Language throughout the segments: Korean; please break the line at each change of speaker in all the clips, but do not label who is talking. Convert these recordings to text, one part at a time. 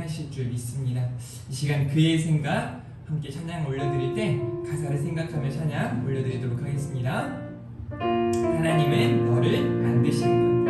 하실 줄 믿습니다. 이 시간 그의 생각 함께 찬양 올려드릴 때 가사를 생각하며 찬양 올려드리도록 하겠습니다. 하나님은 너를 만드신 분.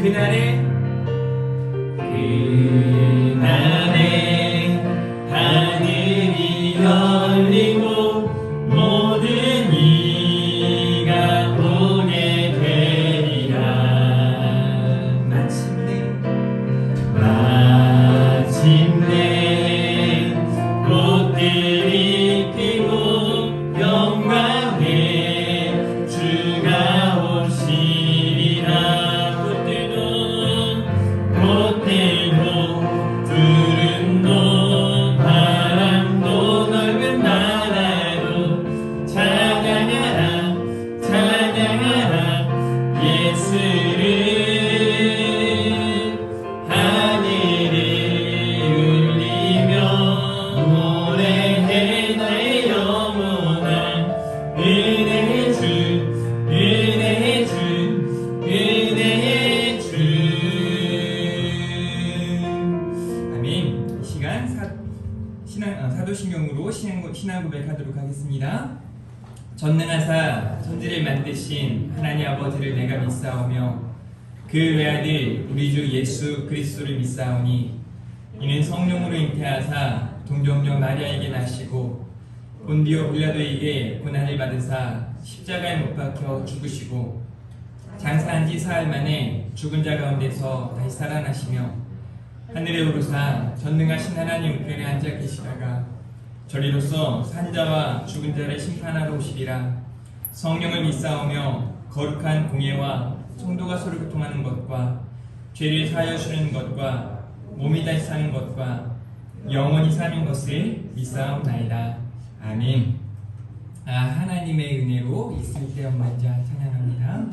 그날에 하늘이
찬양 고백하도록 하겠습니다. 전능하사 천지를 만드신 하나님 아버지를 내가 믿사오며 그 외아들 우리 주 예수 그리스도를 믿사오니 이는 성령으로 잉태하사 동정녀 마리아에게 나시고 본디오 빌라도에게 고난을 받으사 십자가에 못 박혀 죽으시고 장사한 지 사흘 만에 죽은 자 가운데서 다시 살아나시며 하늘에 오르사 전능하신 하나님 우편에 앉아 계시다가 저리로서 산자와 죽은 자를 심판하러 오시리라. 성령을 믿사오며 거룩한 공예와 성도가 서로 교통하는 것과 죄를 사하여 주는 것과 몸이 다시 사는 것과 영원히 사는 것을 믿사옵나이다. 아멘. 하나님의 은혜로 있을 때 먼저 찬양합니다.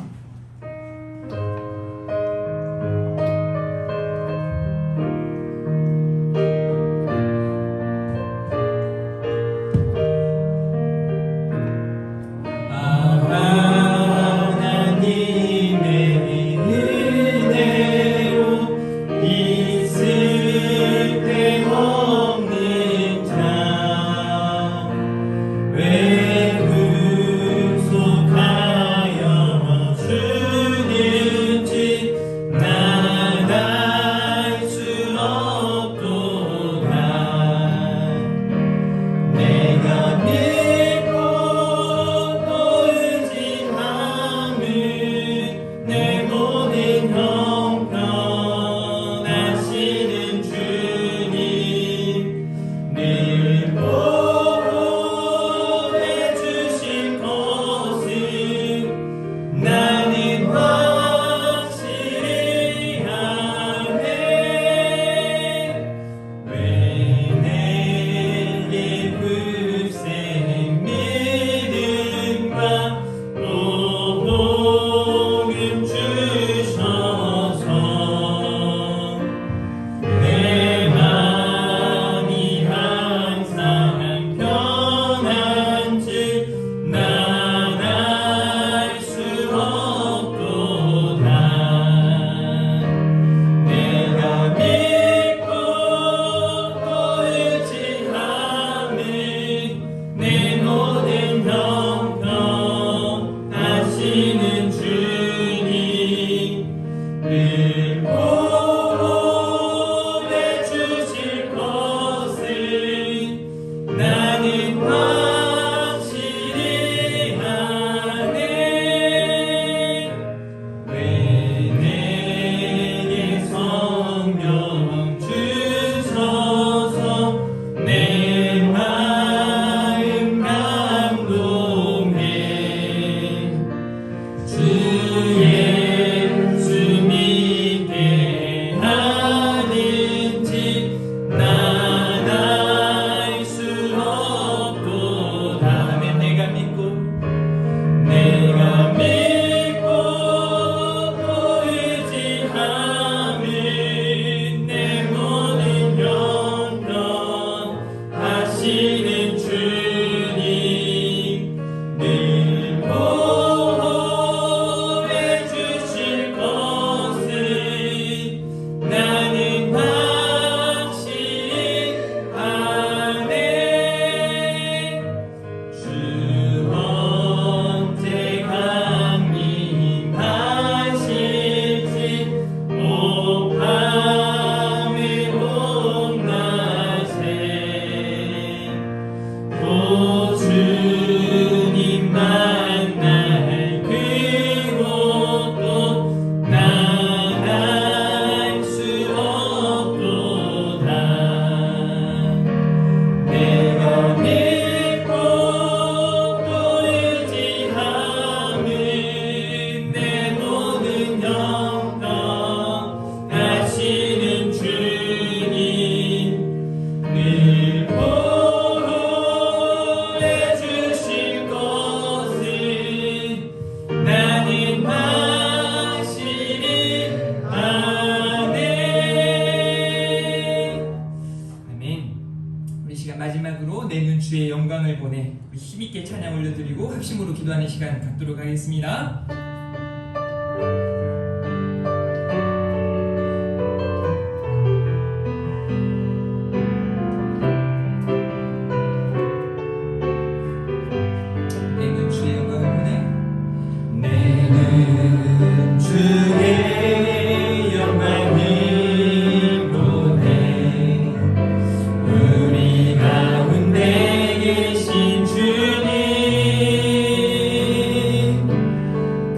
힘있게 찬양 올려드리고 합심으로 기도하는 시간 갖도록 하겠습니다.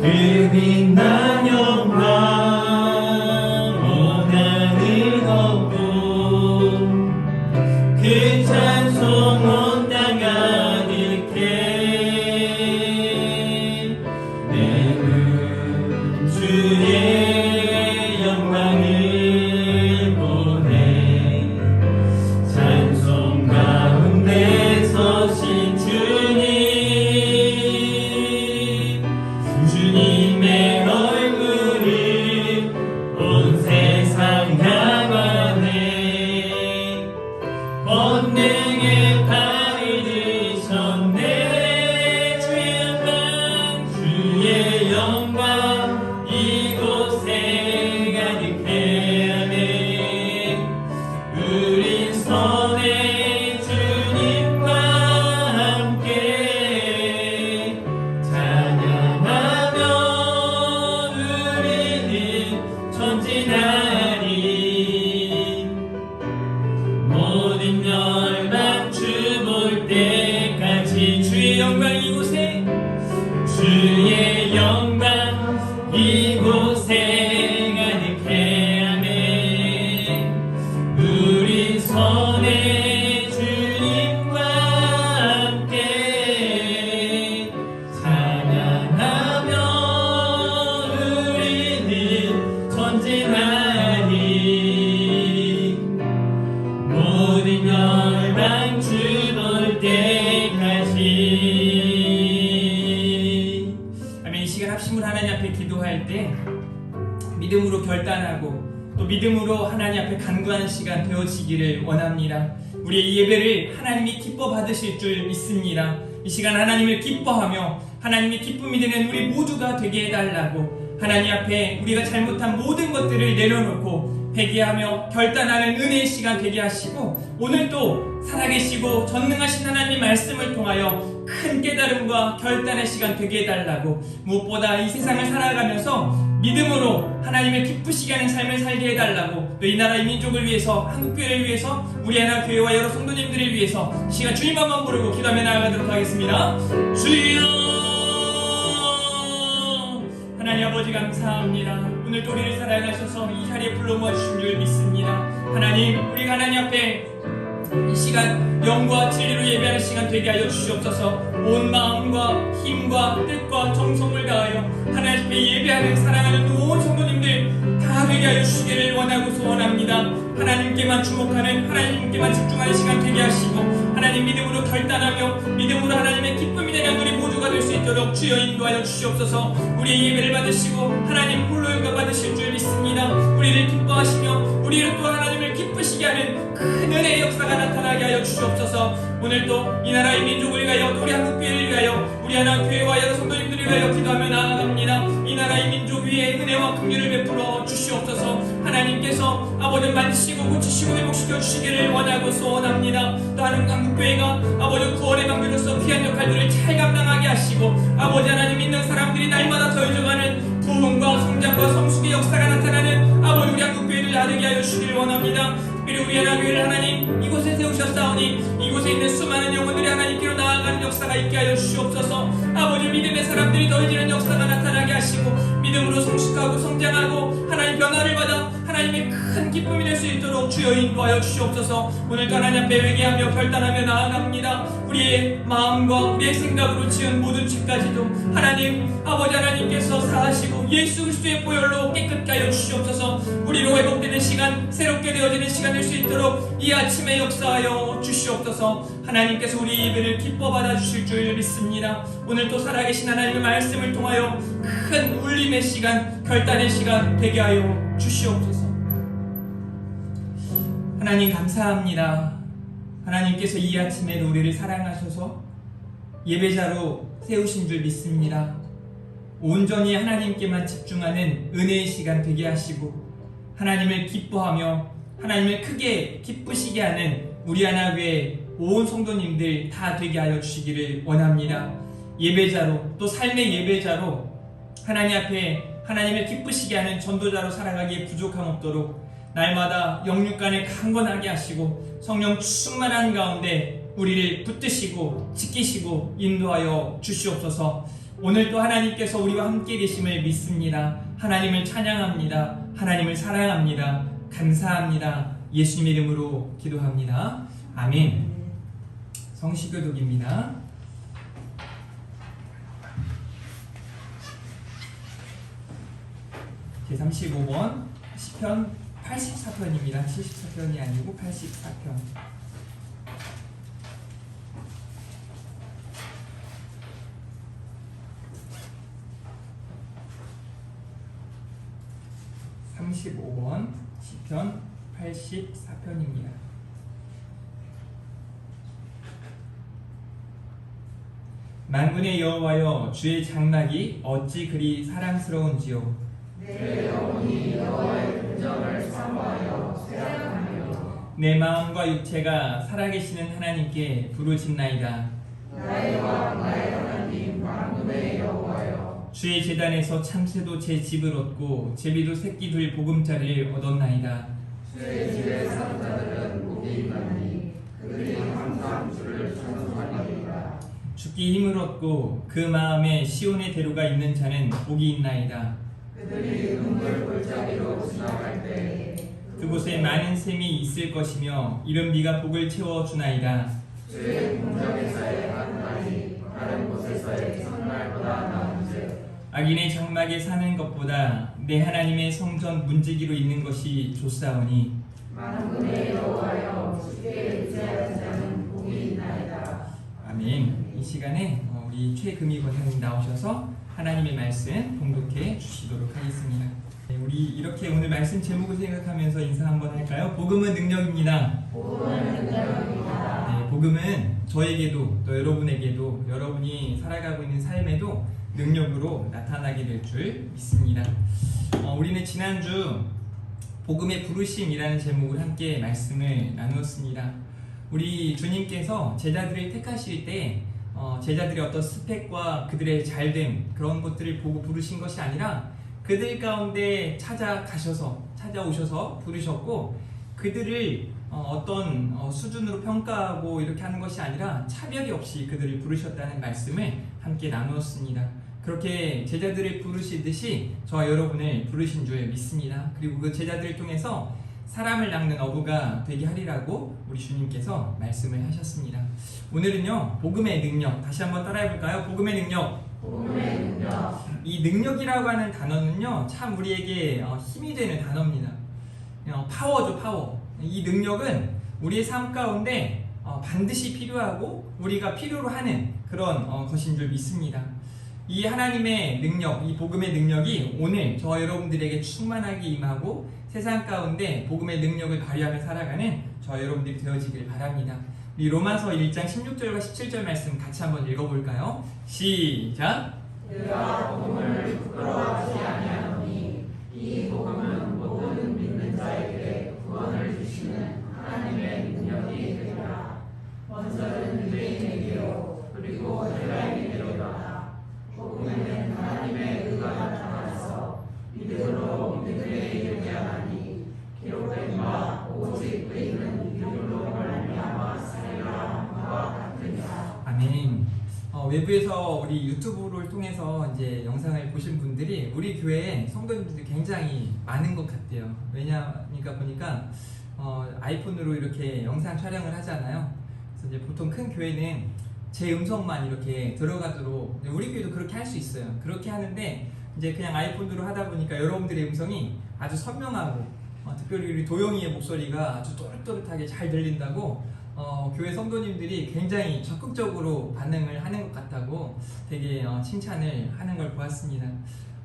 그 빛난 영광 원하는 없고 그 찬송 온 땅 가득해 내는 주의 영광을 보내 찬송 가운데 서신 주님 주님의 얼굴을 온 세상 향하네 권능의 팔을 드셨네 주의 영광 이곳에 가득해하네 우린 선의 주님과 함께 찬양하며 우리는 전진하리 모든 열방 주 볼 때까지 주의 영광 이곳에 주의 영광 이곳에 가득해하네 우리 선의 주님과 함께 찬양하며 우리는 전진하리 모든 열방 주 볼 때까지 아멘. 이 시간 합심으로 하나님 앞에 기도할 때 믿음으로 결단하고 또 믿음으로 하나님 앞에 간구하는 시간 되어지기를 원합니다. 우리의 예배를 하나님이 기뻐 받으실 줄 믿습니다. 이 시간 하나님을 기뻐하며 하나님이 기쁨이 되는 우리 모두가 되게 해달라고 하나님 앞에 우리가 잘못한 모든 것들을 내려놓고 회개하며 결단하는 은혜의 시간 되게 하시고 오늘도 살아계시고 전능하신 하나님 말씀을 통하여 큰 깨달음과 결단의 시간 되게 해달라고 무엇보다 이 세상을 살아가면서 믿음으로 하나님을 기쁘시게 하는 삶을 살게 해달라고 또 이 나라 이 민족을 위해서 한국교회를 위해서 우리 하나 교회와 여러 성도님들을 위해서 시간 주님 한번 부르고 기도하며 나아가도록 하겠습니다. 주여 하나님 아버지 감사합니다. 오늘도 우리를 사랑하셔서 이 자리에 불러 모아주신 줄 믿습니다. 하나님 우리가 하나님 앞에 이 시간 영과 진리로 예배하는 시간 되게 하여 주시옵소서. 온 마음과 힘과 뜻과 정성을 다하여 하나님 앞에 예배하는 사랑하는 온 성도님들 다 되게 하여 주시기를 원하고 소원합니다. 하나님께만 주목하는 하나님께만 집중하는 시간 되게 하시고 하나님 믿음으로 결단하며 믿음으로 하나님의 기쁨이 되는 우리 모두가 될 수 있도록 주여 인도하여 주시옵소서. 우리의 예배를 받으시고 하나님 홀로 영광 받으실 줄 믿습니다. 우리를 기뻐하시며 우리를 또 하나님을 기쁘시게 하는 큰 은혜의 역사가 나타나게 하여 주시옵소서. 오늘도 이 나라의 민족을 위하여 우리 한국교회를 위하여 우리 하나 교회와 여러 성도님들을 위하여 기도하며 나아갑니다. 이 나라의 민족 위에 은혜와 긍휼을 베풀어 주시옵소서. 하나님께서 아버지 만지시고 고치시고 회복시켜 주시기를 원하고 소원합니다. 또 한국교회가 아버지 구원의 방주로서 귀한 역할들을 잘 감당하게 하시고 아버지 하나님 믿는 사람들이 날마다 더해져가는 부흥과 성장과 성숙의 역사가 나타나는 아버지 우리 한국교회를 나르게 하여 주시기를 원합니다. 그리고 우리 하나교회를 하나님 이곳에 세우셨사오니 이곳에 있는 수많은 영혼들이 하나님께로 나아가는 역사가 있게 하여 주시옵소서. 아버지 믿음의 사람들이 더해지는 역사가 나타나게 하시고 믿음으로 성숙하고 성장하고 하나님 변화를 받아 하나님의 큰 기쁨이 될 수 있도록 주여 인도하여 주시옵소서. 오늘도 하나님 앞에 회개하며 결단하며 나아갑니다. 우리의 마음과 우리의 생각으로 지은 모든 죄까지도 하나님 아버지 하나님께서 사하시고 예수 그리스도의 보혈로 깨끗게 하여 주시옵소서. 우리로 회복되는 시간 새롭게 되어지는 시간 될 수 있도록 이 아침에 역사하여 주시옵소서. 하나님께서 우리 예배를 기뻐 받아주실 줄 믿습니다. 오늘 또 살아계신 하나님의 말씀을 통하여 큰 울림의 시간 결단의 시간 되게 하여 주시옵소서. 하나님 감사합니다. 하나님께서 이 아침에 우리를 사랑하셔서 예배자로 세우신 줄 믿습니다. 온전히 하나님께만 집중하는 은혜의 시간 되게 하시고 하나님을 기뻐하며 하나님을 크게 기쁘시게 하는 우리 하나교회 온 성도님들 다 되게 하여 주시기를 원합니다. 예배자로 또 삶의 예배자로 하나님 앞에 하나님을 기쁘시게 하는 전도자로 살아가기에 부족함 없도록 날마다 영육간에 강건하게 하시고 성령 충만한 가운데 우리를 붙드시고 지키시고 인도하여 주시옵소서. 오늘 또 하나님께서 우리와 함께 계심을 믿습니다. 하나님을 찬양합니다. 하나님을 사랑합니다. 감사합니다. 예수님 이름으로 기도합니다. 아멘. 성시교독입니다. 제35번 시편 84편입니다. 74편이 아니고 84편. 시편 84편입니다. 만군의 여호와여, 주의 장막이 어찌 그리 사랑스러운지요.
내 영혼이 여호와의 긍정을 사모하여 생각하며
내 마음과 육체가 살아계시는 하나님께 부르짖나이다.
나의 왕 나의 하나님 만군의 여호와여,
주의 제단에서 참새도 제 집을 얻고 제비도 새끼 둘 보금자리를 얻었나이다.
주의 집에 사는 자들은 복이 있나니 그들이 항상 주를 찬송하리이다.
죽기 힘을 얻고 그 마음에 시온의 대로가 있는 자는 복이 있나이다.
그들이 눈물 골짜기로 지나갈 때에
그곳에 많은 샘이 있을 것이며 이른 비가 복을 채워주나이다.
주의 궁정에서의 한 날이 다른 곳에서의 첫날보다 나은즉
악인의 장막에 사는 것보다 내 하나님의 성전 문지기로 있는 것이 좋사오니
만군의 여호와여, 주께 의지하는 자는 복이 있나이다.
아멘. 이 시간에 우리 최금희 권사님 나오셔서 하나님의 말씀 봉독해 주시도록 하겠습니다. 네, 우리 이렇게 오늘 말씀 제목을 생각하면서 인사 한번 할까요? 복음은 능력입니다.
복음은 능력입니다.
네, 복음은 저에게도 또 여러분에게도 여러분이 살아가고 있는 삶에도 능력으로 나타나게 될 줄 믿습니다. 우리는 지난주 복음의 부르심이라는 제목을 함께 말씀을 나누었습니다. 우리 주님께서 제자들을 택하실 때 제자들의 어떤 스펙과 그들의 잘됨 그런 것들을 보고 부르신 것이 아니라 그들 가운데 찾아오셔서 부르셨고 그들을 어떤 수준으로 평가하고 이렇게 하는 것이 아니라 차별이 없이 그들을 부르셨다는 말씀을 함께 나누었습니다. 그렇게 제자들을 부르시듯이 저와 여러분을 부르신 줄 믿습니다. 그리고 그 제자들을 통해서 사람을 낚는 어부가 되게 하리라고 우리 주님께서 말씀을 하셨습니다. 오늘은요, 복음의 능력, 다시 한번 따라해볼까요? 복음의 능력.
복음의 능력.
이 능력이라고 하는 단어는요, 참 우리에게 힘이 되는 단어입니다. 파워죠, 파워. 이 능력은 우리의 삶 가운데 반드시 필요하고 우리가 필요로 하는 그런 것인 줄 믿습니다. 이 하나님의 능력, 이 복음의 능력이 오늘 저와 여러분들에게 충만하게 임하고 세상 가운데 복음의 능력을 발휘하며 살아가는 저와 여러분들이 되어지길 바랍니다. 우리 로마서 1장 16절과 17절 말씀 같이 한번 읽어볼까요? 시작!
그가 복음을 부끄러워하지 아니하노니 이 복음은 모든 믿는 자에게 구원을 주시는 하나님의 능력이 되리라. 먼저는 유대인에게요 그리고 헬라인에게로다. 복음에는 하나님의 의가 나타나서 믿음으로 믿음에 이르게 하나니 기록된 바 오직 의인은 믿음으로 말미암아 살리라 함과 같으니라.
아멘. 외부에서 우리 유튜브를 통해서 이제 영상을 보신 분들이 우리 교회에 성도님들이 굉장히 많은 것 같아요. 왜냐니까 보니까 아이폰으로 이렇게 영상 촬영을 하잖아요. 그래서 이제 보통 큰 교회는 제 음성만 이렇게 들어가도록, 우리 교회도 그렇게 할 수 있어요. 그렇게 하는데 이제 그냥 아이폰으로 하다 보니까 여러분들의 음성이 아주 선명하고 특별히 우리 도영이의 목소리가 아주 또렷또렷하게 잘 들린다고 교회 성도님들이 굉장히 적극적으로 반응을 하는 것 같다고 되게 칭찬을 하는 걸 보았습니다.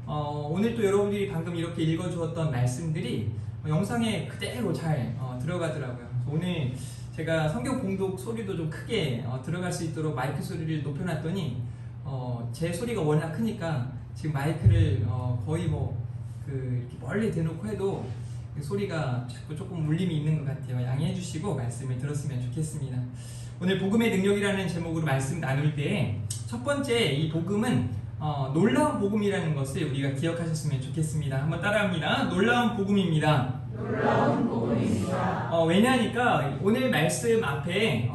오늘 또 여러분들이 방금 이렇게 읽어주었던 말씀들이 영상에 그대로 잘 들어가더라고요. 오늘 제가 성경 봉독 소리도 좀 크게 들어갈 수 있도록 마이크 소리를 높여놨더니 제 소리가 워낙 크니까 지금 마이크를 거의 이렇게 멀리 대놓고 해도 소리가 자꾸 조금 울림이 있는 것 같아요. 양해해 주시고 말씀을 들었으면 좋겠습니다. 오늘 복음의 능력이라는 제목으로 말씀 나눌 때 첫 번째 이 복음은 놀라운 복음이라는 것을 우리가 기억하셨으면 좋겠습니다. 한번 따라합니다. 놀라운 복음입니다.
놀라운 복음입니다.
왜냐하니까 오늘 말씀 앞에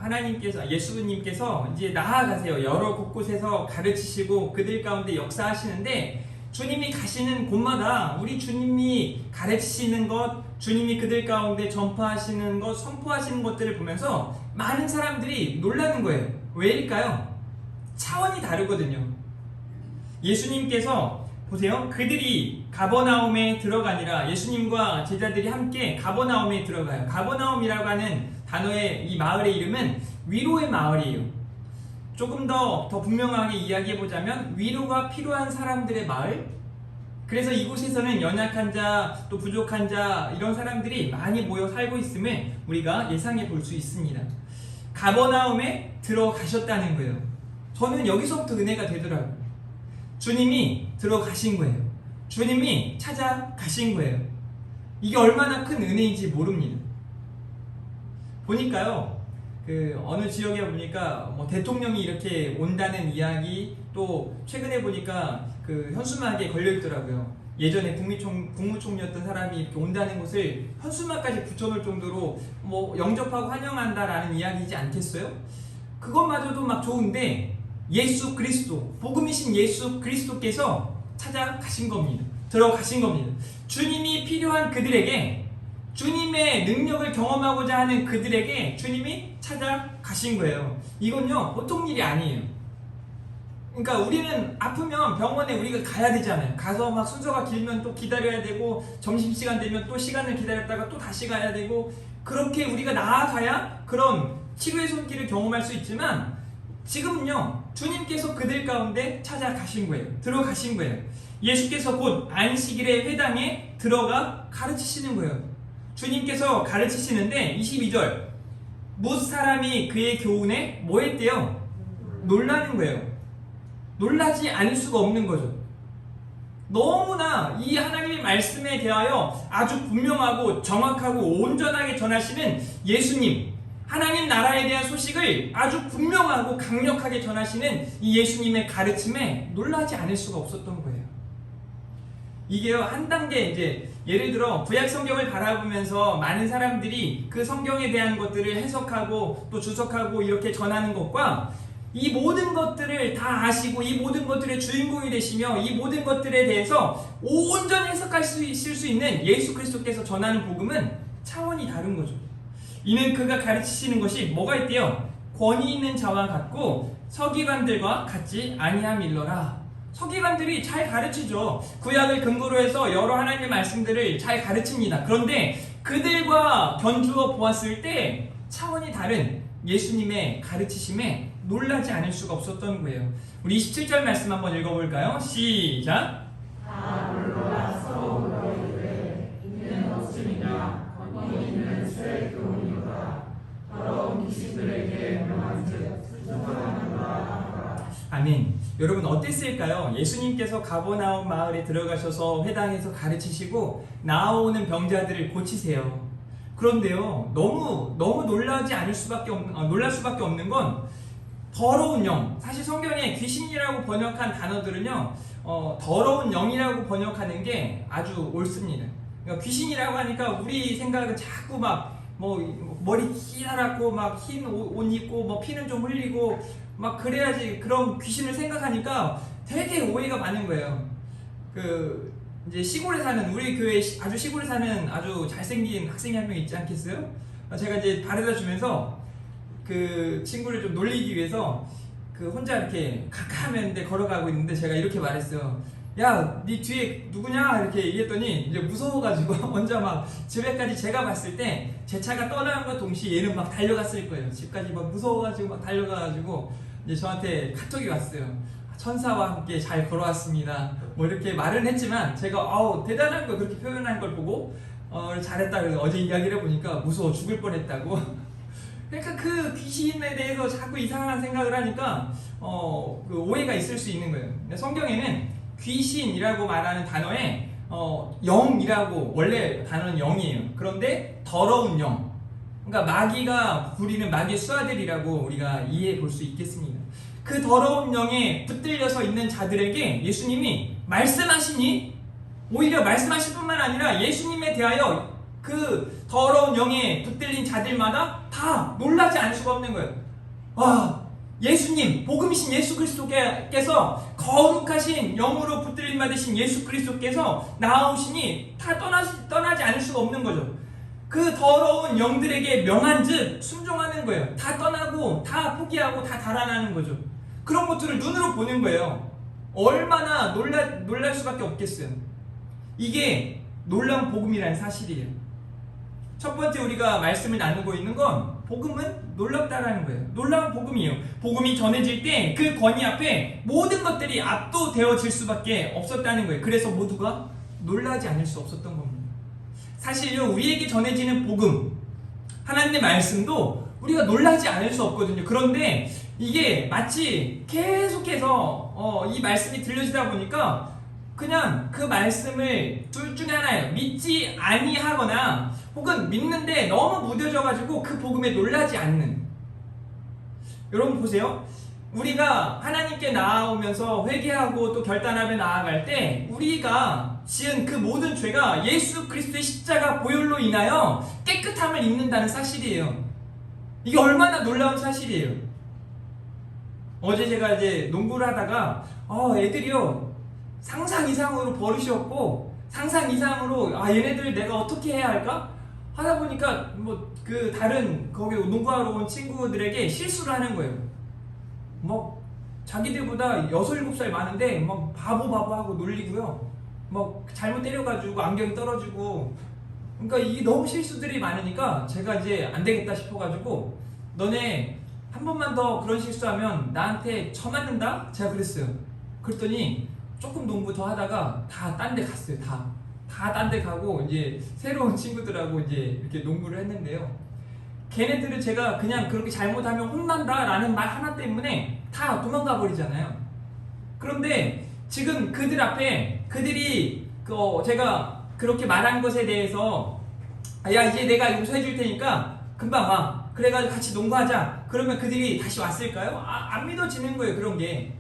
하나님께서 예수님께서 이제 나아가세요. 여러 곳곳에서 가르치시고 그들 가운데 역사하시는데 주님이 가시는 곳마다 우리 주님이 가르치시는 것, 주님이 그들 가운데 전파하시는 것, 선포하시는 것들을 보면서 많은 사람들이 놀라는 거예요. 왜일까요? 차원이 다르거든요. 예수님께서 보세요. 그들이 가버나움에 들어가니라. 예수님과 제자들이 함께 가버나움에 들어가요. 가버나움이라고 하는 단어의 이 마을의 이름은 위로의 마을이에요. 조금 더 분명하게 이야기해보자면 위로가 필요한 사람들의 마을. 그래서 이곳에서는 연약한 자, 또 부족한 자 이런 사람들이 많이 모여 살고 있음을 우리가 예상해 볼 수 있습니다. 가버나움에 들어가셨다는 거예요. 저는 여기서부터 은혜가 되더라고요. 주님이 들어가신 거예요. 주님이 찾아가신 거예요. 이게 얼마나 큰 은혜인지 모릅니다. 보니까요, 어느 지역에 보니까 대통령이 이렇게 온다는 이야기, 또 최근에 보니까 현수막에 걸려 있더라고요. 예전에 국무총리였던 사람이 이렇게 온다는 곳을 현수막까지 붙여놓을 정도로 영접하고 환영한다라는 이야기이지 않겠어요? 그것마저도 막 좋은데 예수 그리스도, 복음이신 예수 그리스도께서 찾아가신 겁니다. 들어가신 겁니다. 주님이 필요한 그들에게, 주님의 능력을 경험하고자 하는 그들에게 주님이 찾아가신 거예요. 이건요, 보통 일이 아니에요. 그러니까 우리는 아프면 병원에 우리가 가야 되잖아요. 가서 막 순서가 길면 또 기다려야 되고, 점심시간 되면 또 시간을 기다렸다가 또 다시 가야 되고, 그렇게 우리가 나아가야 그런 치료의 손길을 경험할 수 있지만, 지금은요, 주님께서 그들 가운데 찾아가신 거예요. 들어가신 거예요. 예수께서 곧 안식일의 회당에 들어가 가르치시는 거예요. 주님께서 가르치시는데 22절, 뭇 사람이 그의 교훈에 뭐 했대요? 놀라는 거예요. 놀라지 않을 수가 없는 거죠. 너무나 이 하나님의 말씀에 대하여 아주 분명하고 정확하고 온전하게 전하시는 예수님, 하나님 나라에 대한 소식을 아주 분명하고 강력하게 전하시는 이 예수님의 가르침에 놀라지 않을 수가 없었던 거예요. 이게요, 한 단계 이제 예를 들어 구약 성경을 바라보면서 많은 사람들이 그 성경에 대한 것들을 해석하고 또 주석하고 이렇게 전하는 것과 이 모든 것들을 다 아시고 이 모든 것들의 주인공이 되시며 이 모든 것들에 대해서 온전히 해석할 수 있을 수 있는 예수 그리스도께서 전하는 복음은 차원이 다른 거죠. 이는 그가 가르치시는 것이 뭐가 있대요? 권위 있는 자와 같고 서기관들과 같지 아니함일러라. 서기관들이 잘 가르치죠. 구약을 근거로 해서 여러 하나님의 말씀들을 잘 가르칩니다. 그런데 그들과 견주어 보았을 때 차원이 다른 예수님의 가르치심에 놀라지 않을 수가 없었던 거예요. 우리 27절 말씀 한번 읽어볼까요? 시작!
다 놀라서 너희에게 있는 없으니라 권위 있는 새 교훈이로다. 더러운 귀신들에게 명한즉 순종하는가 하노라.
아멘. 여러분 어땠을까요? 예수님께서 가버나움 마을에 들어가셔서 회당에서 가르치시고 나오는 병자들을 고치세요. 그런데요, 너무 놀랄 수밖에 없는 건 더러운 영. 사실 성경에 귀신이라고 번역한 단어들은요, 더러운 영이라고 번역하는 게 아주 옳습니다. 그러니까 귀신이라고 하니까 우리 생각은 자꾸 머리 희다랗고 흰 옷 입고 피는 좀 흘리고 그래야지 그런 귀신을 생각하니까 되게 오해가 많은 거예요. 이제 시골에 사는, 우리 교회 아주 시골에 사는 아주 잘생긴 학생이 한 명 있지 않겠어요? 제가 이제 바래다 주면서 그 친구를 좀 놀리기 위해서 혼자 이렇게 캄캄했는데 걸어가고 있는데 제가 이렇게 말했어요. 야, 네 뒤에 누구냐? 이렇게 얘기했더니 이제 무서워가지고 혼자 집에까지 제가 봤을 때 제 차가 떠나는과 동시에 얘는 달려갔을 거예요. 집까지 무서워가지고 달려가가지고 이제 저한테 카톡이 왔어요. 천사와 함께 잘 걸어왔습니다. 이렇게 말은 했지만 제가 대단한 거 그렇게 표현한 걸 보고 잘했다. 그래서 어제 이야기를 해보니까 무서워 죽을 뻔했다고. 그러니까 그 귀신에 대해서 자꾸 이상한 생각을 하니까 그 오해가 있을 수 있는 거예요. 성경에는 귀신이라고 말하는 단어에 영이라고, 원래 단어는 영이에요. 그런데 더러운 영, 그러니까 마귀가 부리는 마귀의 수하들이라고 우리가 이해해 볼 수 있겠습니다. 그 더러운 영에 붙들려서 있는 자들에게 예수님이 말씀하시니, 오히려 말씀하실 뿐만 아니라 예수님에 대하여 그 더러운 영에 붙들린 자들마다 다 놀라지 않을 수가 없는 거예요. 와, 예수님, 복음이신 예수 그리스도께서 거룩하신 영으로 붙들림 받으신 예수 그리스도께서 나오시니 다 떠나지 않을 수가 없는 거죠. 그 더러운 영들에게 명한즉 순종하는 거예요. 다 떠나고 다 포기하고 다 달아나는 거죠. 그런 것들을 눈으로 보는 거예요. 얼마나 놀랄 수밖에 없겠어요. 이게 놀라운 복음이라는 사실이에요. 첫 번째 우리가 말씀을 나누고 있는 건 복음은 놀랍다라는 거예요. 놀라운 복음이에요. 복음이 전해질 때 그 권위 앞에 모든 것들이 압도되어질 수밖에 없었다는 거예요. 그래서 모두가 놀라지 않을 수 없었던 겁니다. 사실요, 우리에게 전해지는 복음, 하나님의 말씀도 우리가 놀라지 않을 수 없거든요. 그런데 이게 마치 계속해서 이 말씀이 들려지다 보니까 그냥 그 말씀을 둘 중에 하나예요. 믿지 아니하거나 혹은 믿는데 너무 무뎌져가지고 그 복음에 놀라지 않는. 여러분 보세요. 우리가 하나님께 나아오면서 회개하고 또 결단하며 나아갈 때 우리가 지은 그 모든 죄가 예수 그리스도의 십자가 보혈로 인하여 깨끗함을 입는다는 사실이에요. 이게 얼마나 놀라운 사실이에요. 어제 제가 이제 농구를 하다가 애들이요 상상 이상으로 버릇이었고 상상 이상으로 얘네들 내가 어떻게 해야 할까? 하다 보니까 뭐 그 다른 거기 농구하러 온 친구들에게 실수를 하는 거예요. 뭐 자기들보다 6, 7살 많은데 막 바보 하고 놀리고요. 뭐 잘못 때려가지고 안경이 떨어지고. 그러니까 이게 너무 실수들이 많으니까 제가 이제 안 되겠다 싶어가지고 너네 한 번만 더 그런 실수하면 나한테 쳐맞는다? 제가 그랬어요. 그랬더니 조금 농구 더 하다가 다 딴 데 갔어요. 다 딴 데 가고 이제 새로운 친구들하고 이제 이렇게 농구를 했는데요. 걔네들은 제가 그냥 그렇게 잘못하면 혼난다 라는 말 하나 때문에 다 도망가 버리잖아요. 그런데 지금 그들 앞에 그들이 제가 그렇게 말한 것에 대해서 야 이제 내가 용서해 줄 테니까 금방 와. 그래가지고 같이 농구하자. 그러면 그들이 다시 왔을까요? 안 믿어지는 거예요. 그런 게.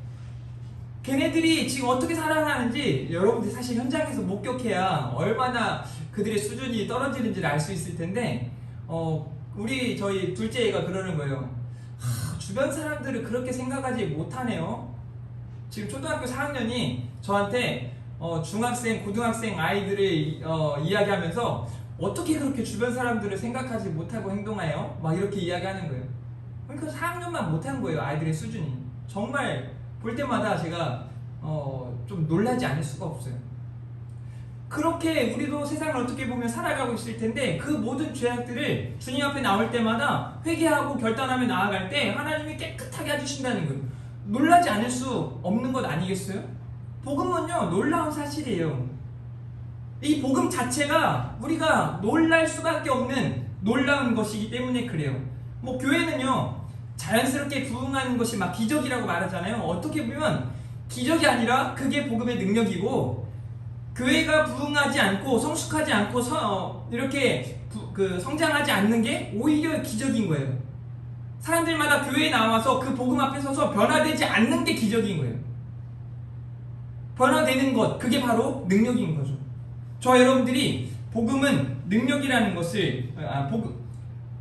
걔네들이 지금 어떻게 살아가는지 여러분들 사실 현장에서 목격해야 얼마나 그들의 수준이 떨어지는지를 알 수 있을 텐데 저희 둘째 애가 그러는 거예요. 주변 사람들을 그렇게 생각하지 못하네요. 지금 초등학교 4학년이 저한테 중학생, 고등학생 아이들을 이야기하면서 어떻게 그렇게 주변 사람들을 생각하지 못하고 행동해요? 막 이렇게 이야기하는 거예요. 그러니까 4학년만 못한 거예요. 아이들의 수준이. 정말 볼 때마다 제가 좀 놀라지 않을 수가 없어요. 그렇게 우리도 세상을 어떻게 보면 살아가고 있을 텐데 그 모든 죄악들을 주님 앞에 나올 때마다 회개하고 결단하며 나아갈 때 하나님이 깨끗하게 해주신다는 거예요. 놀라지 않을 수 없는 것 아니겠어요? 복음은요 놀라운 사실이에요. 이 복음 자체가 우리가 놀랄 수밖에 없는 놀라운 것이기 때문에 그래요. 뭐 교회는요 자연스럽게 부흥하는 것이 막 기적이라고 말하잖아요. 어떻게 보면 기적이 아니라 그게 복음의 능력이고 교회가 부흥하지 않고 성숙하지 않고 이렇게 성장하지 않는 게 오히려 기적인 거예요. 사람들마다 교회에 나와서 그 복음 앞에 서서 변화되지 않는 게 기적인 거예요. 변화되는 것, 그게 바로 능력인 거죠. 저와 여러분들이 복음은 능력이라는 것을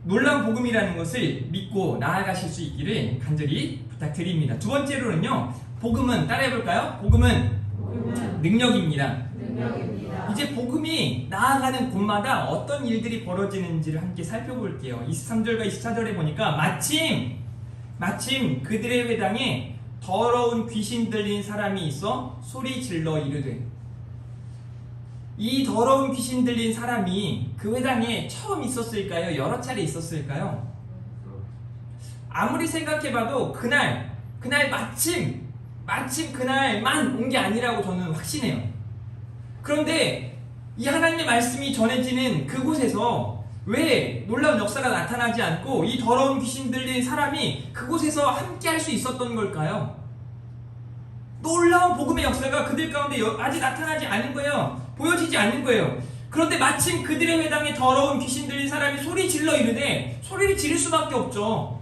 놀라운 복음이라는 것을 믿고 나아가실 수 있기를 간절히 부탁드립니다. 두 번째로는요, 복음은 따라해볼까요? 복음은 능력입니다. 이제 복음이 나아가는 곳마다 어떤 일들이 벌어지는지를 함께 살펴볼게요. 23절과 24절에 보니까 마침 그들의 회당에 더러운 귀신 들린 사람이 있어 소리 질러 이르되. 이 더러운 귀신 들린 사람이 그 회당에 처음 있었을까요? 여러 차례 있었을까요? 아무리 생각해봐도 그날 마침 그날만 온 게 아니라고 저는 확신해요. 그런데 이 하나님의 말씀이 전해지는 그곳에서 왜 놀라운 역사가 나타나지 않고 이 더러운 귀신 들린 사람이 그곳에서 함께 할 수 있었던 걸까요? 놀라운 복음의 역사가 그들 가운데 아직 나타나지 않은 거예요. 보여지지 않는 거예요. 그런데 마침 그들의 회당에 더러운 귀신 들린 사람이 소리 질러 이르되 소리를 지를 수밖에 없죠.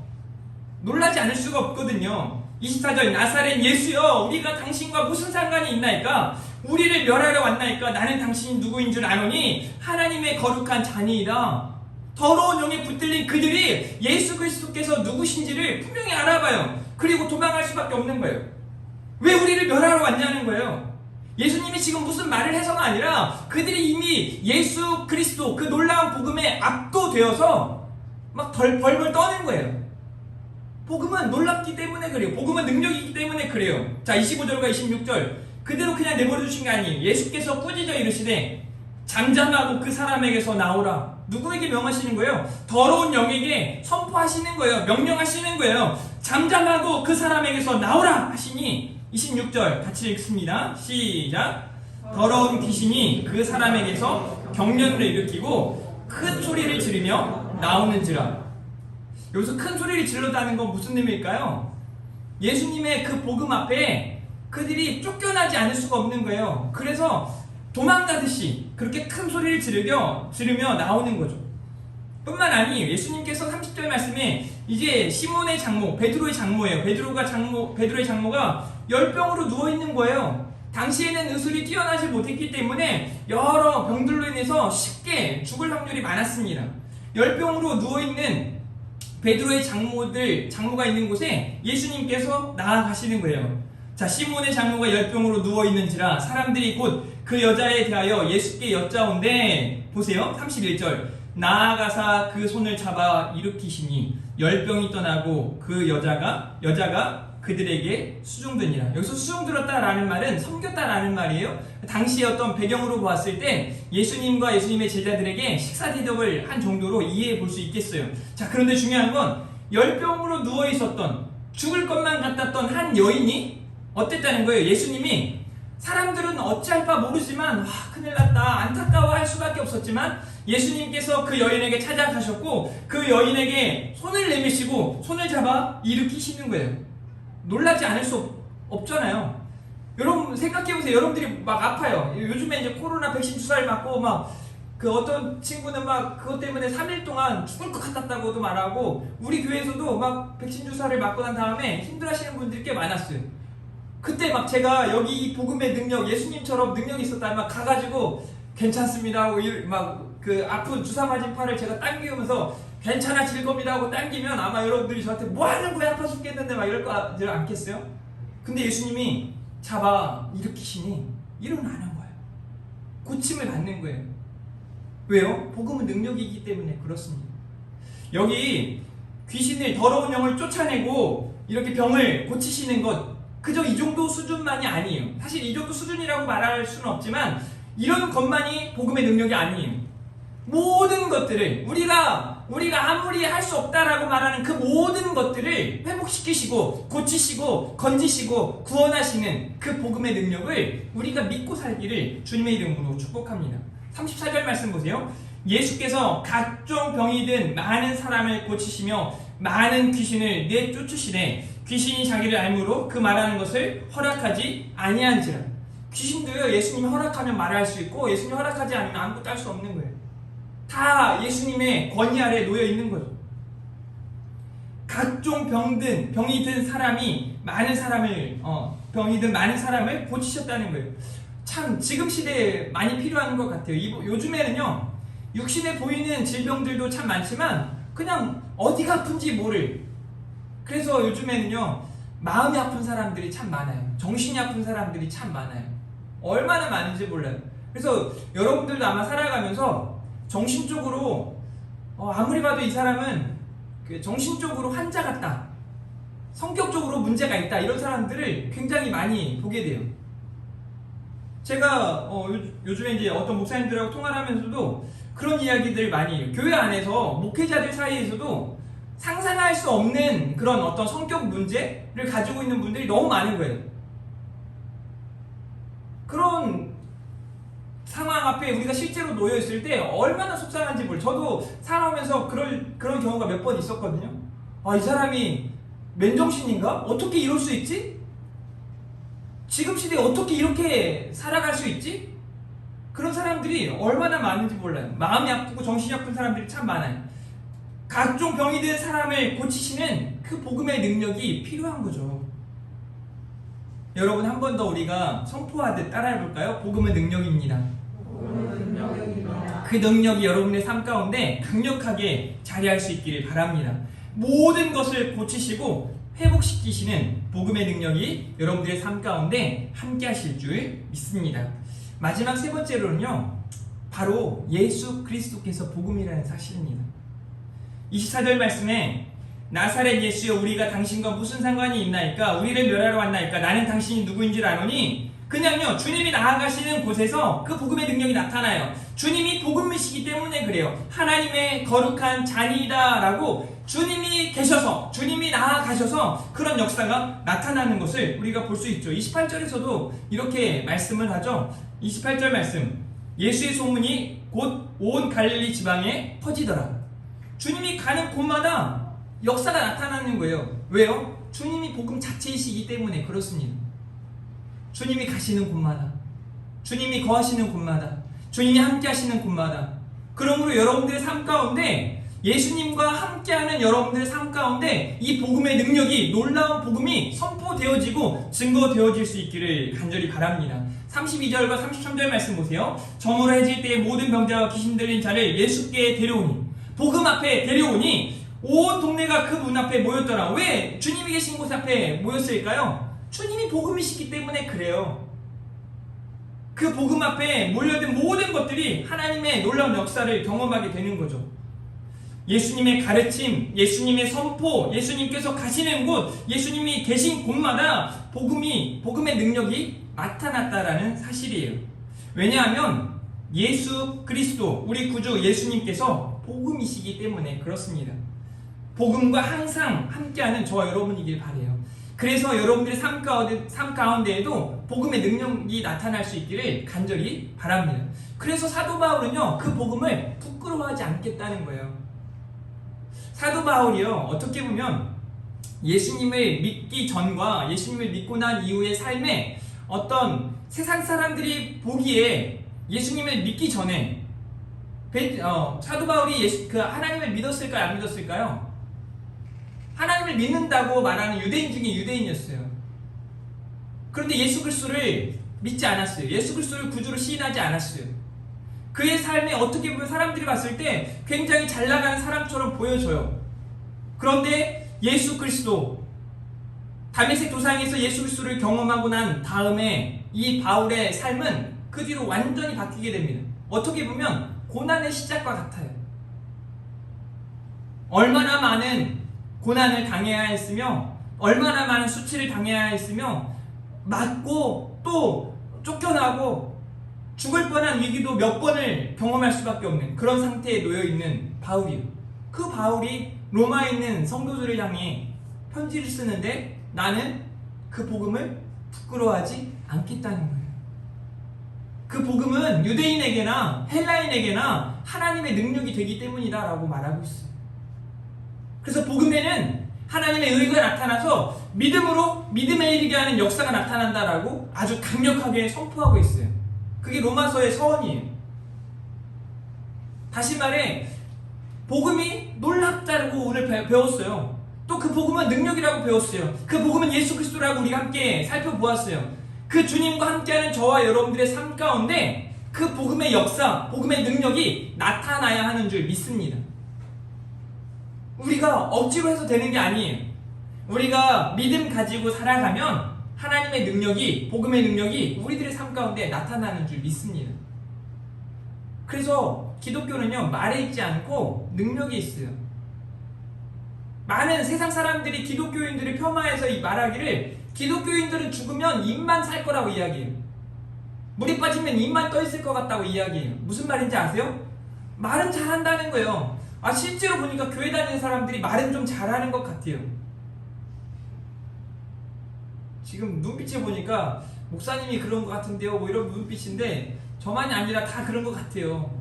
놀라지 않을 수가 없거든요. 24절 나사렛 예수여 우리가 당신과 무슨 상관이 있나이까? 우리를 멸하러 왔나이까 나는 당신이 누구인 줄 아노니 하나님의 거룩한 자니이다. 더러운 영에 붙들린 그들이 예수 그리스도께서 누구신지를 분명히 알아봐요. 그리고 도망갈 수밖에 없는 거예요. 왜 우리를 멸하러 왔냐는 거예요. 예수님이 지금 무슨 말을 해서가 아니라 그들이 이미 예수 그리스도 그 놀라운 복음에 압도되어서 막 벌벌 떠는 거예요. 복음은 놀랍기 때문에 그래요. 복음은 능력이기 때문에 그래요. 자, 25절과 26절 그대로 그냥 내버려 두신 게 아니에요. 예수께서 꾸짖어 이르시되 잠잠하고 그 사람에게서 나오라. 누구에게 명하시는 거예요? 더러운 영에게 선포하시는 거예요. 명령하시는 거예요. 잠잠하고 그 사람에게서 나오라 하시니 26절 같이 읽습니다. 시작. 더러운 귀신이 그 사람에게서 경련을 일으키고 큰 소리를 지르며 나오는지라. 여기서 큰 소리를 질렀다는 건 무슨 의미일까요? 예수님의 그 복음 앞에 그들이 쫓겨나지 않을 수가 없는 거예요. 그래서 도망가듯이 그렇게 큰 소리를 지르며 나오는 거죠. 뿐만 아니 예수님께서 30절 말씀에 이제 시몬의 장모, 베드로의 장모예요. 베드로의 장모가 열병으로 누워있는 거예요. 당시에는 의술이 뛰어나지 못했기 때문에 여러 병들로 인해서 쉽게 죽을 확률이 많았습니다. 열병으로 누워있는 베드로의 장모가 있는 곳에 예수님께서 나아가시는 거예요. 자, 시몬의 장모가 열병으로 누워있는지라 사람들이 곧 그 여자에 대하여 예수께 여짜온데 보세요. 31절 나아가사 그 손을 잡아 일으키시니 열병이 떠나고 그 여자가 그들에게 수종되니라. 여기서 수종들었다라는 말은 섬겼다라는 말이에요. 당시의 어떤 배경으로 보았을 때 예수님과 예수님의 제자들에게 식사 대접을 한 정도로 이해해 볼 수 있겠어요. 자, 그런데 중요한 건 열병으로 누워 있었던 죽을 것만 같았던 한 여인이 어땠다는 거예요. 예수님이 사람들은 어찌할 바 모르지만 큰일 났다 안타까워할 수밖에 없었지만 예수님께서 그 여인에게 찾아가셨고 그 여인에게 손을 내미시고 손을 잡아 일으키시는 거예요. 놀라지 않을 수 없잖아요. 여러분 생각해보세요. 여러분들이 막 아파요. 요즘에 이제 코로나 백신 주사를 맞고 막 그 어떤 친구는 막 그것 때문에 3일 동안 죽을 것 같았다고도 말하고 우리 교회에서도 막 백신 주사를 맞고 난 다음에 힘들어하시는 분들이 꽤 많았어요. 그때 막 제가 여기 이 복음의 능력, 예수님처럼 능력이 있었다면 막 가가지고 괜찮습니다 하고 막 그 아픈 주사 맞은 팔을 제가 당기면서 괜찮아질 겁니다 하고 당기면 아마 여러분들이 저한테 뭐 하는 거야 아파 죽겠는데 막 이럴 거 않겠어요? 근데 예수님이 잡아 일으키시니 일어나는 거예요. 고침을 받는 거예요. 왜요? 복음은 능력이기 때문에 그렇습니다. 여기 귀신을 더러운 영을 쫓아내고 이렇게 병을 고치시는 것 그저 이 정도 수준만이 아니에요. 사실 이 정도 수준이라고 말할 수는 없지만 이런 것만이 복음의 능력이 아니에요. 모든 것들을 우리가 아무리 할 수 없다라고 말하는 그 모든 것들을 회복시키시고 고치시고 건지시고 구원하시는 그 복음의 능력을 우리가 믿고 살기를 주님의 이름으로 축복합니다. 34절 말씀 보세요. 예수께서 각종 병이 든 많은 사람을 고치시며 많은 귀신을 내쫓으시되 귀신이 자기를 알므로 그 말하는 것을 허락하지 아니한지라. 귀신도요 예수님이 허락하면 말할 수 있고 예수님이 허락하지 않으면 아무것도 할 수 없는 거예요. 다 예수님의 권위 아래에 놓여 있는 거죠. 각종 병이 든 사람이 많은 사람을 고치셨다는 거예요. 참 지금 시대에 많이 필요한 것 같아요. 요즘에는요 육신에 보이는 질병들도 참 많지만 그냥 어디가 아픈지 모를. 그래서 요즘에는요 마음이 아픈 사람들이 참 많아요. 정신이 아픈 사람들이 참 많아요. 얼마나 많은지 몰라요. 그래서 여러분들도 아마 살아가면서 정신적으로 아무리 봐도 이 사람은 정신적으로 환자 같다, 성격적으로 문제가 있다, 이런 사람들을 굉장히 많이 보게 돼요. 제가 요즘에 이제 어떤 목사님들하고 통화를 하면서도 그런 이야기들 많이 해요. 교회 안에서 목회자들 사이에서도 상상할 수 없는 그런 어떤 성격 문제를 가지고 있는 분들이 너무 많은 거예요. 그런 상황 앞에 우리가 실제로 놓여 있을 때 얼마나 속상한지 몰라요. 저도 살아오면서 그런 경우가 몇 번 있었거든요. 이 사람이 맨정신인가? 어떻게 이럴 수 있지? 지금 시대에 어떻게 이렇게 살아갈 수 있지? 그런 사람들이 얼마나 많은지 몰라요. 마음이 아프고 정신이 아픈 사람들이 참 많아요. 각종 병이 든 사람을 고치시는 그 복음의 능력이 필요한 거죠. 여러분 한 번 더 우리가 선포하듯 따라해볼까요? 복음은 능력입니다. 그 능력이 여러분의 삶 가운데 강력하게 자리할 수 있기를 바랍니다. 모든 것을 고치시고 회복시키시는 복음의 능력이 여러분들의 삶 가운데 함께 하실 줄 믿습니다. 마지막 세 번째로는요, 바로 예수 그리스도께서 복음이라는 사실입니다. 24절 말씀에 나사렛 예수여 우리가 당신과 무슨 상관이 있나이까? 우리를 멸하러 왔나이까? 나는 당신이 누구인 줄 아노니? 그냥요, 주님이 나아가시는 곳에서 그 복음의 능력이 나타나요. 주님이 복음이시기 때문에 그래요. 하나님의 거룩한 자녀이다라고 주님이 계셔서, 주님이 나아가셔서 그런 역사가 나타나는 것을 우리가 볼 수 있죠. 28절에서도 이렇게 말씀을 하죠. 28절 말씀, 예수의 소문이 곧 온 갈릴리 지방에 퍼지더라. 주님이 가는 곳마다 역사가 나타나는 거예요. 왜요? 주님이 복음 자체이시기 때문에 그렇습니다. 주님이 가시는 곳마다, 주님이 거하시는 곳마다, 주님이 함께 하시는 곳마다. 그러므로 여러분들의 삶 가운데, 예수님과 함께하는 여러분들의 삶 가운데 이 복음의 능력이, 놀라운 복음이 선포되어지고 증거되어질 수 있기를 간절히 바랍니다. 32절과 33절 말씀 보세요. 저물어 해질 때에 모든 병자와 귀신 들린 자를 예수께 데려오니, 복음 앞에 데려오니 온 동네가 그 문 앞에 모였더라. 왜 주님이 계신 곳 앞에 모였을까요? 주님이 복음이시기 때문에 그래요. 그 복음 앞에 몰려든 모든 것들이 하나님의 놀라운 역사를 경험하게 되는 거죠. 예수님의 가르침, 예수님의 선포, 예수님께서 가시는 곳, 예수님이 계신 곳마다 복음의 능력이 나타났다라는 사실이에요. 왜냐하면 예수 그리스도, 우리 구주 예수님께서 복음이시기 때문에 그렇습니다. 복음과 항상 함께하는 저와 여러분이길 바라요. 그래서 여러분들의 삶 가운데에도 복음의 능력이 나타날 수 있기를 간절히 바랍니다. 그래서 사도 바울은요, 그 복음을 부끄러워하지 않겠다는 거예요. 사도 바울이요, 어떻게 보면 예수님을 믿기 전과 예수님을 믿고 난 이후의 삶에 어떤 세상 사람들이 보기에 예수님을 믿기 전에 사도 바울이 하나님을 믿었을까요? 안 믿었을까요? 하나님을 믿는다고 말하는 유대인 중에 유대인이었어요. 그런데 예수 그리스도를 믿지 않았어요. 예수 그리스도를 구주로 시인하지 않았어요. 그의 삶에 어떻게 보면 사람들이 봤을 때 굉장히 잘 나가는 사람처럼 보여져요. 그런데 예수 그리스도, 다메섹 도상에서 예수 그리스도를 경험하고 난 다음에 이 바울의 삶은 그 뒤로 완전히 바뀌게 됩니다. 어떻게 보면 고난의 시작과 같아요. 얼마나 많은 고난을 당해야 했으며, 얼마나 많은 수치를 당해야 했으며, 맞고 또 쫓겨나고 죽을 뻔한 위기도 몇 번을 경험할 수밖에 없는 그런 상태에 놓여있는 바울이에요. 그 바울이 로마에 있는 성도들을 향해 편지를 쓰는데 나는 그 복음을 부끄러워하지 않겠다는 거예요. 그 복음은 유대인에게나 헬라인에게나 하나님의 능력이 되기 때문이다 라고 말하고 있어요. 그래서 복음에는 하나님의 의가 나타나서 믿음에 이르게 하는 역사가 나타난다라고 아주 강력하게 선포하고 있어요. 그게 로마서의 서원이에요. 다시 말해, 복음이 놀랍다고 오늘 배웠어요. 또 그 복음은 능력이라고 배웠어요. 그 복음은 예수 그리스도라고 우리가 함께 살펴보았어요. 그 주님과 함께하는 저와 여러분들의 삶 가운데 그 복음의 역사, 복음의 능력이 나타나야 하는 줄 믿습니다. 우리가 억지로 해서 되는 게 아니에요. 우리가 믿음 가지고 살아가면 하나님의 능력이, 복음의 능력이 우리들의 삶 가운데 나타나는 줄 믿습니다. 그래서 기독교는요, 말에 있지 않고 능력이 있어요. 많은 세상 사람들이 기독교인들을 폄하해서 말하기를 기독교인들은 죽으면 입만 살 거라고 이야기해요. 물이 빠지면 입만 떠 있을 것 같다고 이야기해요. 무슨 말인지 아세요? 말은 잘한다는 거예요. 실제로 보니까 교회 다니는 사람들이 말은 좀 잘하는 것 같아요. 지금 눈빛을 보니까 목사님이 그런 것 같은데요, 뭐 이런 눈빛인데 저만이 아니라 다 그런 것 같아요.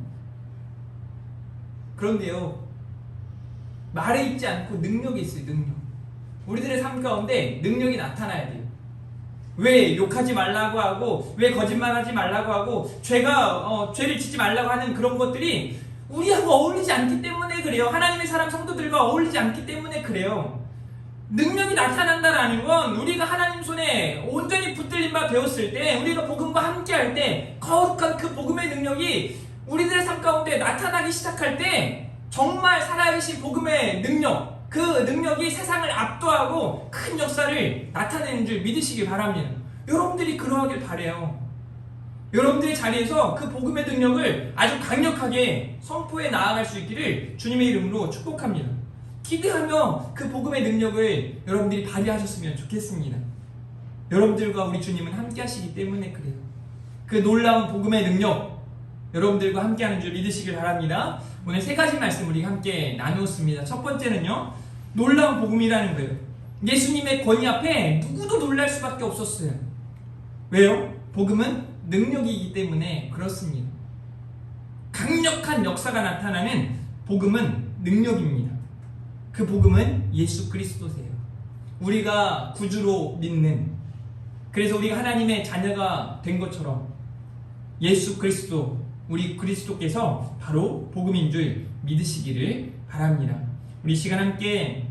그런데요, 말에 있지 않고 능력이 있어요. 능력. 우리들의 삶 가운데 능력이 나타나야 돼요. 왜 욕하지 말라고 하고, 왜 거짓말하지 말라고 하고, 죄를 짓지 말라고 하는 그런 것들이 우리하고 어울리지 않기 때문에 그래요. 하나님의 사람 성도들과 어울리지 않기 때문에 그래요. 능력이 나타난다라는 건 우리가 하나님 손에 온전히 붙들린 바 되었을 때, 우리가 복음과 함께 할 때, 거룩한 그 복음의 능력이 우리들의 삶 가운데 나타나기 시작할 때, 정말 살아계신 복음의 능력, 그 능력이 세상을 압도하고 큰 역사를 나타내는 줄 믿으시길 바랍니다. 여러분들이 그러하길 바라요. 여러분들의 자리에서 그 복음의 능력을 아주 강력하게 선포해 나아갈 수 있기를 주님의 이름으로 축복합니다. 기대하며 그 복음의 능력을 여러분들이 발휘하셨으면 좋겠습니다. 여러분들과 우리 주님은 함께 하시기 때문에 그래요. 그 놀라운 복음의 능력, 여러분들과 함께 하는 줄 믿으시길 바랍니다. 오늘 세 가지 말씀 우리 함께 나누었습니다. 첫 번째는요, 놀라운 복음이라는 거예요. 예수님의 권위 앞에 누구도 놀랄 수밖에 없었어요. 왜요? 복음은 능력이기 때문에 그렇습니다. 강력한 역사가 나타나는 복음은 능력입니다. 그 복음은 예수 그리스도세요. 우리가 구주로 믿는, 그래서 우리가 하나님의 자녀가 된 것처럼 예수 그리스도, 우리 그리스도께서 바로 복음인 줄 믿으시기를 바랍니다. 우리 시간 함께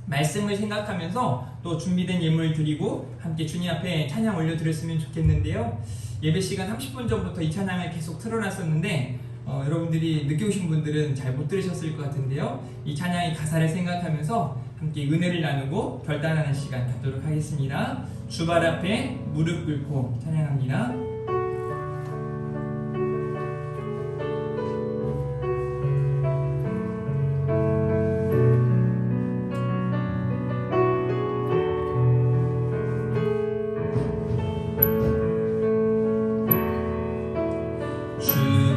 말씀을 생각하면서 또 준비된 예물 드리고 함께 주님 앞에 찬양 올려드렸으면 좋겠는데요. 예배 시간 30분 전부터 이 찬양을 계속 틀어놨었는데 여러분들이 늦게 오신 분들은 잘 못 들으셨을 것 같은데요. 이 찬양의 가사를 생각하면서 함께 은혜를 나누고 결단하는 시간 갖도록 하겠습니다. 주발 앞에 무릎 꿇고 찬양합니다. 주